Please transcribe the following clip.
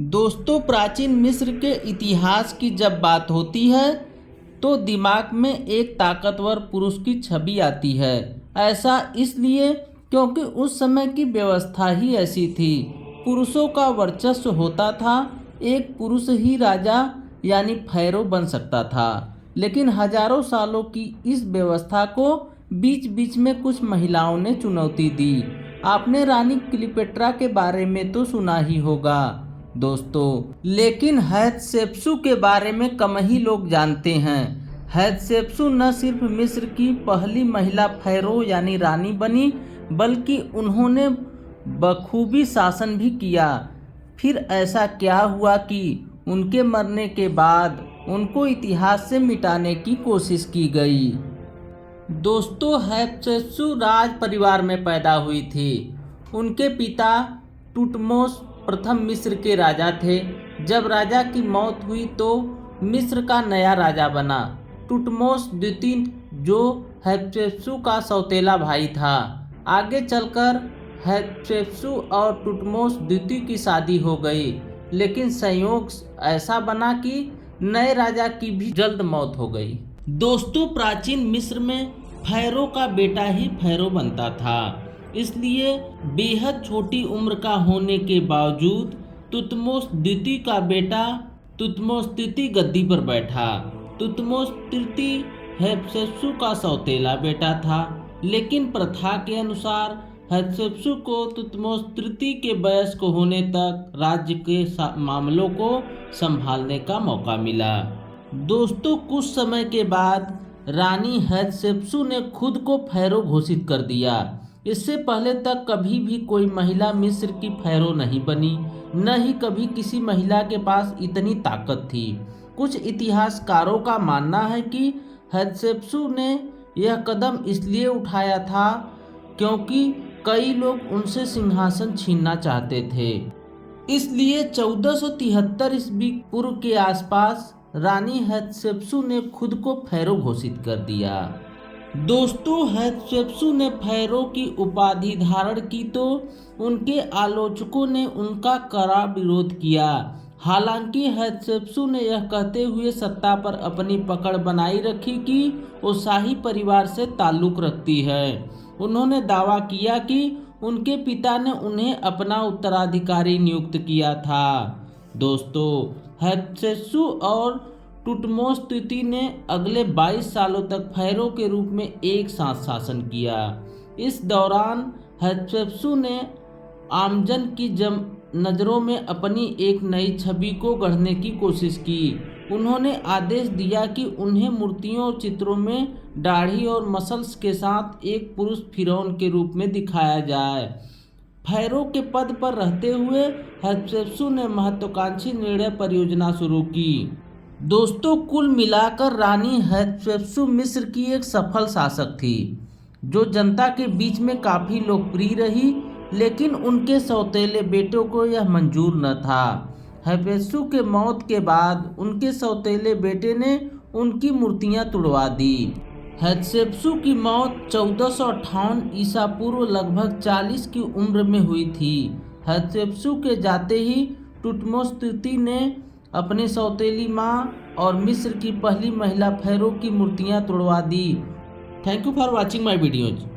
दोस्तों, प्राचीन मिस्र के इतिहास की जब बात होती है तो दिमाग में एक ताकतवर पुरुष की छवि आती है। ऐसा इसलिए क्योंकि उस समय की व्यवस्था ही ऐसी थी। पुरुषों का वर्चस्व होता था। एक पुरुष ही राजा यानी फैरो बन सकता था। लेकिन हजारों सालों की इस व्यवस्था को बीच बीच में कुछ महिलाओं ने चुनौती दी। आपने रानी क्लीयोपेट्रा के बारे में तो सुना ही होगा दोस्तों, लेकिन हतशेप्सुत के बारे में कम ही लोग जानते हैं। हतशेप्सुत न सिर्फ मिस्र की पहली महिला फैरो यानी रानी बनी, बल्कि उन्होंने बखूबी शासन भी किया। फिर ऐसा क्या हुआ कि उनके मरने के बाद उनको इतिहास से मिटाने की कोशिश की गई। दोस्तों, हतशेप्सुत राज परिवार में पैदा हुई थी। उनके पिता टूटमोस प्रथम मिस्र के राजा थे। जब राजा की मौत हुई तो मिस्र का नया राजा बना टूटमोस द्वितीय, जो हतशेप्सुत का सौतेला भाई था। आगे चलकर हतशेप्सुत और टूटमोस द्वितीय की शादी हो गई, लेकिन संयोग ऐसा बना कि नए राजा की भी जल्द मौत हो गई। दोस्तों, प्राचीन मिस्र में फैरो का बेटा ही फैरो बनता था। इसलिए बेहद छोटी उम्र का होने के बावजूद तुतमोस द्वितीय का बेटा तुतमोस तृतीय गद्दी पर बैठा। तुतमोस तृतीय हतशेप्सुत का सौतेला बेटा था, लेकिन प्रथा के अनुसार हतशेप्सुत को तुतमोस तृतीय के वयस्क होने तक राज्य के मामलों को संभालने का मौका मिला। दोस्तों, कुछ समय के बाद रानी हतशेप्सुत ने खुद को फैरो घोषित कर दिया। इससे पहले तक कभी भी कोई महिला मिस्र की फैरो नहीं बनी, न ही कभी किसी महिला के पास इतनी ताकत थी। कुछ इतिहासकारों का मानना है कि हतशेप्सुत ने यह कदम इसलिए उठाया था क्योंकि कई लोग उनसे सिंहासन छीनना चाहते थे। इसलिए 1473 ईस्वी पूर्व के आसपास रानी हतशेप्सुत ने खुद को फैरो घोषित कर दिया। दोस्तों, हतशेप्सुत ने फैरो की उपाधि धारण की तो उनके आलोचकों ने उनका कड़ा विरोध किया। हालांकि हतशेप्सुत ने यह कहते हुए सत्ता पर अपनी पकड़ बनाई रखी कि वो शाही परिवार से ताल्लुक रखती है। उन्होंने दावा किया कि उनके पिता ने उन्हें अपना उत्तराधिकारी नियुक्त किया था। दोस्तों, हतशेप्सुत और टूटमोस तृतीय ने अगले 22 सालों तक फैरो के रूप में एक साथ शासन किया। इस दौरान हतशेप्सुत ने आमजन की नज़रों में अपनी एक नई छवि को गढ़ने की कोशिश की। उन्होंने आदेश दिया कि उन्हें मूर्तियों और चित्रों में दाढ़ी और मसल्स के साथ एक पुरुष फिरौन के रूप में दिखाया जाए। फैरो के पद पर रहते हुए हतशेप्सुत ने महत्वाकांक्षी निर्णय परियोजना शुरू की। दोस्तों, कुल मिलाकर रानी हतशेप्सुत मिस्र की एक सफल शासक थी, जो जनता के बीच में काफ़ी लोकप्रिय रही। लेकिन उनके सौतेले बेटों को यह मंजूर न था। हतशेप्सुत के मौत के बाद उनके सौतेले बेटे ने उनकी मूर्तियां तुड़वा दी। हतशेप्सुत की मौत 1458 ईसा पूर्व लगभग 40 की उम्र में हुई थी। हतशेप्सुत के जाते ही टूटमोस तृतीय ने अपनी सौतेली माँ और मिस्र की पहली महिला फैरो की मूर्तियां तुड़वा दी। Thank you for watching my videos.